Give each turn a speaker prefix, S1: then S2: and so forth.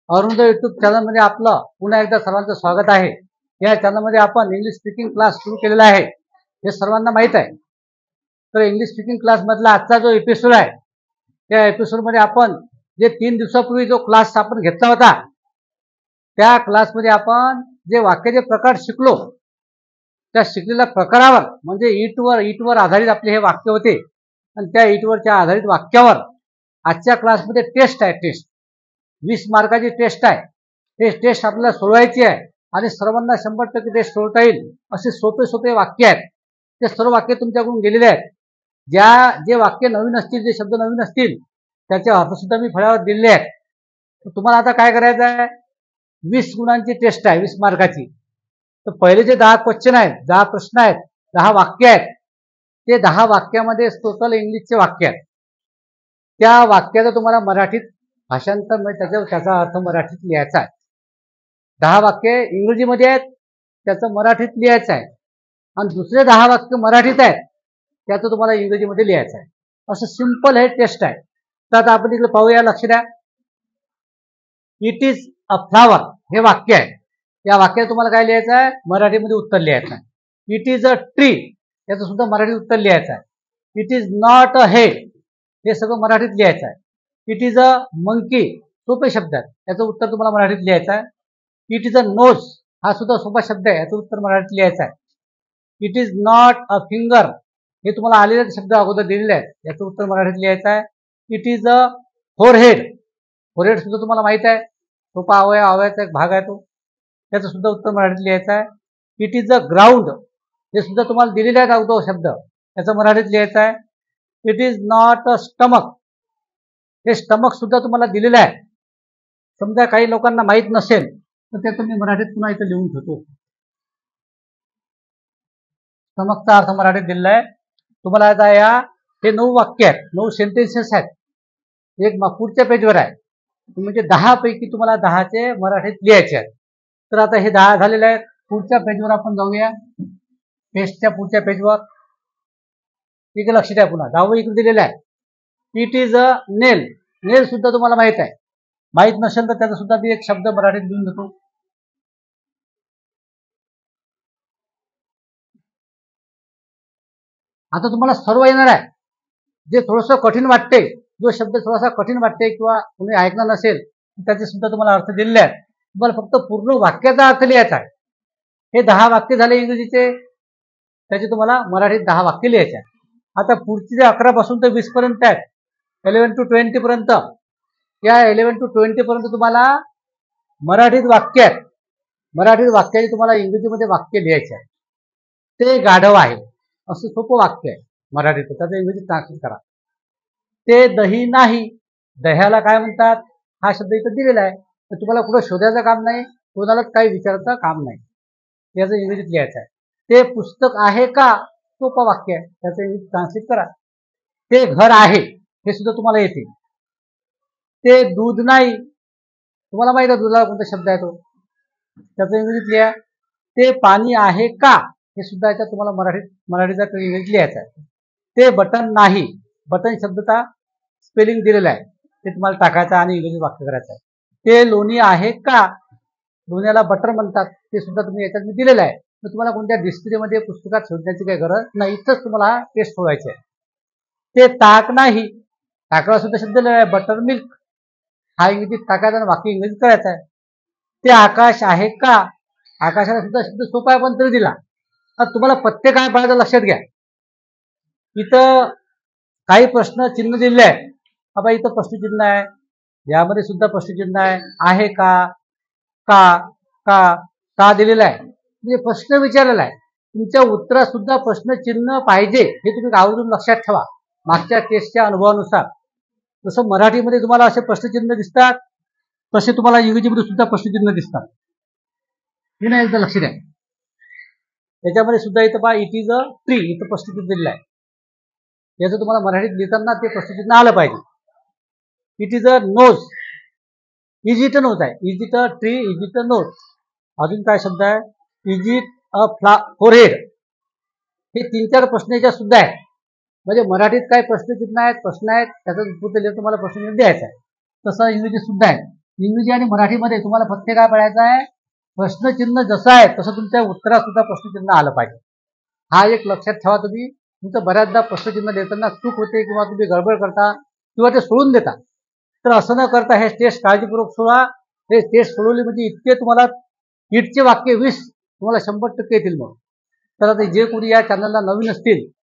S1: Arunoday YouTube चॅनलमध्ये आपलं पुन्हा एकदा सर्वांचं स्वागत आहे। या चॅनलमध्ये आपण इंग्लिश स्पीकिंग क्लास सुरू केलेला आहे, हे सर्वांना माहीत आहे। तर इंग्लिश स्पीकिंग क्लास मधला आजचा जो एपिसोड आहे, त्या एपिसोडमध्ये आपण जे 3 दिवसापूर्वी जो क्लास आपण घेतला होता, त्या क्लासमध्ये आपण जे वाक्याचे प्रकार शिकलो, त्या शिकलेल्या प्रकारावर म्हणजे ईटवर आधारित आपले हे वाक्य होते आणि त्या ईटवरच्या आधारित वाक्यावर आजच्या क्लासमध्ये टेस्ट आहे। टेस्ट 20 मार्काची टेस्ट आहे। हे टेस्ट आपल्याला सोडवायची आहे आणि सर्वांना 100% टेस्ट सोडवता येईल असे सोपे वाक्य आहेत। ते सर्व वाक्य तुमच्याकडून गेलेले आहेत। जे वाक्य नवीन असतील, जे शब्द नवीन असतील, त्याचे अर्थ सुद्धा मी फळ्यावर दिलेले आहेत। तर तुम्हाला आता काय करायचं आहे, 20 गुणांची टेस्ट आहे, 20 मार्काची। तर पहिले जे 10 क्वेश्चन आहेत, 10 प्रश्न आहेत, 10 वाक्य आहेत, ते 10 वाक्यामध्ये टोटल इंग्लिशचे वाक्य आहेत। त्या वाक्याचं तुम्हाला मराठीत भाषांतर म्हणजे त्याचा अर्थ मराठीत लिहायचा आहे। 10 वाक्य इंग्रजीमध्ये आहेत, त्याचं मराठीत लिहायचं आहे आणि दुसरे 10 वाक्य मराठीत आहेत, त्याचं तुम्हाला इंग्रजीमध्ये लिहायचं आहे। असं सिंपल हे टेस्ट आहे। तर आता आपण इकडे पाहूया, लक्ष द्या। इट इज अ फ्लावर हे वाक्य आहे। या वाक्यात तुम्हाला काय लिहायचं आहे, मराठीमध्ये उत्तर लिहायचं आहे। इट इज अ ट्री याचं सुद्धा मराठीत उत्तर लिहायचं आहे। It is not a head हे सगळं मराठीत लिहायचं आहे। इट इज अ मंकी सोपे शब्द आहेत, याचं उत्तर तुम्हाला मराठीत लिहायचं आहे। इट इज अ नोज हा सुद्धा सोपा शब्द आहे, याचं उत्तर मराठीत लिहायचं आहे। It is not a finger हे तुम्हाला आलेले शब्द अगोदर दिलेले आहेत, याचं उत्तर मराठीत लिहायचं आहे। It is a forehead forehead सुद्धा तुम्हाला माहित आहे, सोपा अवयवाचा एक भाग आहे तो, त्याचं सुद्धा उत्तर मराठीत लिहायचं आहे। इट इज अ ग्राउंड हे सुद्धा तुम्हाला दिलेले आहेत अगोदर शब्द, त्याचं मराठीत लिहायचं आहे। It is not a stomach हे स्टमक सुद्धा तुम्हाला दिलेलं आहे। समजा काही लोकांना माहित नसेल तर ते तुम्ही मराठीत पुन्हा इथे लिहून ठेवतो। स्टमकचा अर्थ मराठीत दिलेला आहे तुम्हाला। आता या हे 9 वाक्य आहेत, 9 सेंटेन्सेस आहेत, एक पुढच्या पेजवर आहे, म्हणजे 10 पैकी तुम्हाला 10चे मराठीत लिहायचे आहेत। तर आता हे 10 झालेले आहेत। पुढच्या पेजवर आपण जाऊया, टेस्टच्या पुढच्या पेजवर। इथे लक्ष द्या, पुन्हा 10वे इकडे दिलेलं आहे। इट इज अ नेल नेल सुद्धा तुम्हाला माहित आहे, माहित नसेल तर त्याचा सुद्धा मी एक शब्द मराठीत लिहून देतो। आता तुम्हाला सर्व येणार आहे, जे थोडंसं कठीण वाटते, जो शब्द थोडासा कठीण वाटते किंवा तुम्ही ऐकलं नसेल त्याचे सुद्धा तुम्हाला अर्थ दिलेले आहेत। तुम्हाला फक्त पूर्ण वाक्याचा अर्थ लिहायचा आहे। हे 10 वाक्य झाले इंग्रजीचे, त्याचे तुम्हाला मराठीत 10 वाक्य लिहायचे आहे। आता पुढचे जे 11 पासून ते 20 पर्यंत आहेत, 11 to 20 पर्यंत, या 11 to 20 पर्यंत तुम्हाला मराठीत वाक्य आहेत। मराठीत वाक्याचे तुम्हाला इंग्रजीमध्ये वाक्य लिहायचे आहे। ते गाढव आहे असं सोपं वाक्य आहे मराठीत, त्याचं इंग्रजीत ट्रान्सलेट करा। ते दही नाही, दह्याला काय म्हणतात हा शब्द इथं दिलेला आहे। तर तुम्हाला कुठं शोधायचं काम नाही, कोणालाच काही विचारायचं काम नाही, त्याचं इंग्रजीत लिहायचं आहे। ते पुस्तक आहे का सोपं वाक्य आहे, त्याचं इंग्रजीत ट्रान्सलेट करा। ते घर आहे हे सुद्धा तुम्हाला येते। ते दूध नाही, तुम्हाला माहिती आहे दुधाला कोणता शब्द आहे तो, त्याचं इंग्रजीत लिहा। ते पाणी आहे का हे सुद्धा याच्यात तुम्हाला मराठीचा इंग्रजीत लिहायचा आहे। ते बटन नाही, बटन शब्दचा स्पेलिंग दिलेला आहे, ते तुम्हाला टाकायचं आणि इंग्रजी वाक्य करायचं आहे। ते लोणी आहे का, लोण्याला बटर म्हणतात, ते सुद्धा तुम्ही याच्यात मी दिलेलं आहे। तर तुम्हाला कोणत्या डिस्प्लेमध्ये पुस्तकात शोधण्याची काही गरज नाही, इथंच तुम्हाला टेस्ट सोडवायची आहे। ते ताक नाही, ताकाला सुद्धा शब्द दिलेला आहे, बटर मिल्क हा इंग्रजीत टाकायचा आणि वाक्य इंग्रजीत करायचं आहे। ते आकाश आहे का, आकाशाला सुद्धा शब्द सोपा आहे पण तरी दिला। आता तुम्हाला पत्ते काय पाहिजे लक्षात घ्या, इथं काही प्रश्न चिन्ह दिलेले आहे। बाबा इथं प्रश्नचिन्ह आहे, यामध्ये सुद्धा प्रश्नचिन्ह आहे का का का का दिलेला आहे, म्हणजे प्रश्न विचारलेला आहे। तुमच्या उत्तरात सुद्धा प्रश्नचिन्ह पाहिजे हे तुम्ही आवर्जून लक्षात ठेवा। मागच्या टेस्टच्या अनुभवानुसार जसं मराठीमध्ये तुम्हाला असे प्रश्नचिन्ह दिसतात, तसे तुम्हाला इंग्रजीमध्ये सुद्धा प्रश्नचिन्ह दिसतात। हे नाही, एकदा लक्ष द्या। त्याच्यामध्ये सुद्धा इथं पहा, इट इज अ ट्री इथं प्रश्नचिन्ह दिलेलं आहे, याचं तुम्हाला मराठीत लिहिताना ते प्रश्नचिन्ह आलं पाहिजे। It is a nose, is it a nose आहे, is it a tree, is it a nose. अजून काय शब्द आहे, इज इट अ फोरहेड, हे 3-4 प्रश्न याच्यात सुद्धा आहे। म्हणजे मराठीत काय प्रश्नचिन्ह आहेत, प्रश्न आहेत, त्याचं उत्तर तुम्हाला प्रश्नचिन्ह द्यायचं आहे, तसं इंग्रजीत सुद्धा आहे। इंग्रजी आणि मराठीमध्ये तुम्हाला फक्त काय पडायचं आहे, प्रश्नचिन्ह जसं आहे तसं तुमच्या उत्तरात सुद्धा प्रश्नचिन्ह आलं पाहिजे. हा एक लक्षात ठेवा तुम्ही. तुमचं बऱ्याचदा प्रश्नचिन्ह देताना चूक होते किंवा तुम्ही गडबड करता किंवा ते सोडून देता. तर असं न करता हे टेस्ट काळजीपूर्वक सोडा. हे टेस्ट सोडवली म्हणजे इतके तुम्हाला हिटचे वाक्य 20 तुम्हाला 100% येतील. मग तर आता जे कोणी या चॅनलला नवीन असतील